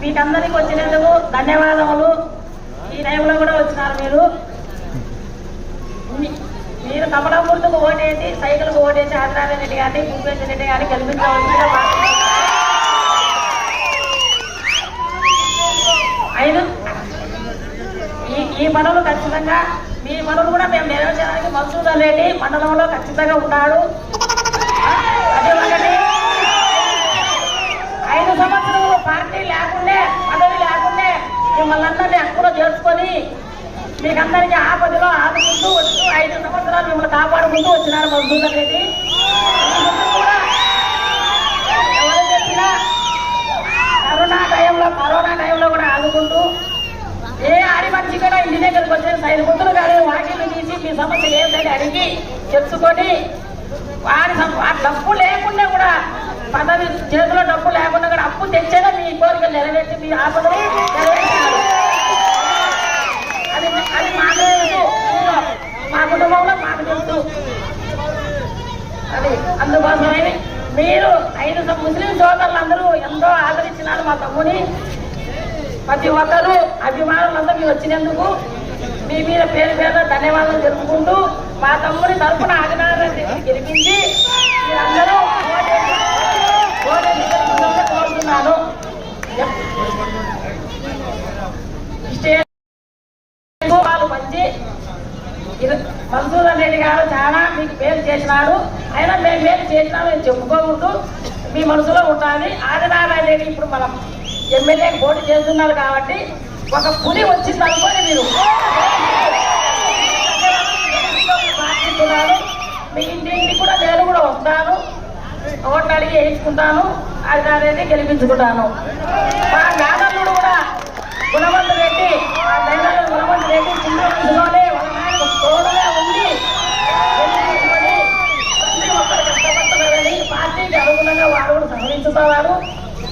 మీకందరికి వచ్చినందుకు ధన్యవాదములు. ఈ టైంలో కూడా వచ్చినారు మీరు కమలం గుర్తుకు ఓటేసి సైకిల్కు ఓటేసి ఆదినారాయణ రెడ్డి గారిని భూపేంద్ర రెడ్డి గారిని గెలిపించవలసిందిగా ఈ పనులు ఖచ్చితంగా మీ పనులు కూడా మేము నెరవేర్చడానికి మసూద్ రెడ్డి మండలంలో ఖచ్చితంగా ఉన్నాడు. అదే ఒకటి 5 సంవత్సరాలు పార్టీ లేకుండే పదవి లేకుండే మిమ్మల్ని అందరినీ హక్కులో చేర్చుకొని మీకందరికీ ఆపదలో ఆదుకుంటూ వస్తూ 5 సంవత్సరాలు మిమ్మల్ని కాపాడుకుంటూ వచ్చినారు మసూద్ రెడ్డి. ఎవరు చెప్పినా కరోనా టైంలో కూడా ఆదుకుంటూ ఏ ఆడి మనిషి కూడా ఇంటి దగ్గరకు వచ్చే 5 గుర్తులు కానీ వాకిలు తీసి మీ సమస్య ఏంటని అడిగి చెప్పుకొని వాడి డబ్బు లేకుండా కూడా పదవి చేతిలో డబ్బు లేకుండా కూడా అప్పు తెచ్చేదా మీ కోరికలు నెరవేర్చి మీ ఆపదలు నెరవేర్చారు. అది మాకు తెలుసు, మా కుటుంబంలో మాకు తెలుసు. అది అందుకోసమే మీరు 5 ముస్లిం సోదరులందరూ ఎంతో ఆదరించినారు మా తమ్ముని. ప్రతి ఒక్కరూ అభిమానులందరూ వచ్చినందుకు మీ మీద పేరు ధన్యవాదాలు జరుపుకుంటూ మా తమ్ముని తరఫున ఆదినారాయణ రెడ్డిని గెలిపించి మీరందరూ కోరుతున్నాను. వాళ్ళు మంచి మసూద్ రెడ్డి గారు చాలా మీకు పేరు చేసినాడు. అయినా మేము పేరు చేసినామని చెప్పుకోకూడదు, మీ మనసులో ఉంటుంది. ఆదినారాయణ రెడ్డి ఇప్పుడు మనం ఎమ్మెల్యే పోటీ చేస్తున్నారు కాబట్టి ఒక పులి వచ్చింది అనుకోని మీరు ప్రార్థిస్తున్నారు. మీ ఇంటింటికి కూడా నేను కూడా వస్తాను, ఓట్లు అడిగి వేయించుకుంటాను, ఆదినారాయణ గెలిపించుకుంటాను. మా నాదల్లుడు కూడా గుణవంతు రెడ్డి, ఆ దైవాలు గుణవంతు రెడ్డి చిన్న వయసులోనే తోడుగా ఉండి గెలిపించుకొని ప్రతి ఒక్కరు కష్టపడుతున్నారని పార్టీకి అనుగుణంగా వాడు కూడా సహకరించుకోవాలి.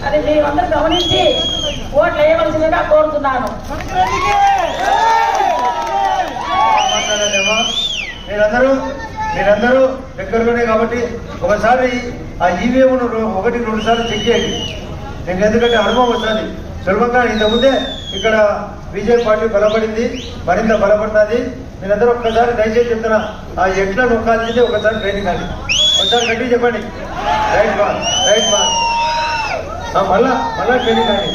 అది మీరందరూ గమనించి ఓట్లు వేయవలసిందిగా కోరుతున్నాను. మీరందరూ దగ్గరలోనే కాబట్టి ఒకసారి ఆ ఈవీఎంను 1-2 సార్లు చెక్ చేయండి. మీకు ఎందుకంటే అనుభవం వస్తుంది సులభంగా. ఇంతకుముందే ఇక్కడ బీజేపీ పార్టీ బలపడింది, మరింత బలపడుతుంది. మీరందరూ ఒక్కసారి దయచేసి చెప్తున్నా, ఆ ఎట్లా నొక్కాల్సిందే ఒకసారి ట్రైనింగ్ కానీ ఒకసారి గట్టి చెప్పండి. రైట్ బాల్ మళ్ళా ట్రైనింగ్ కానీ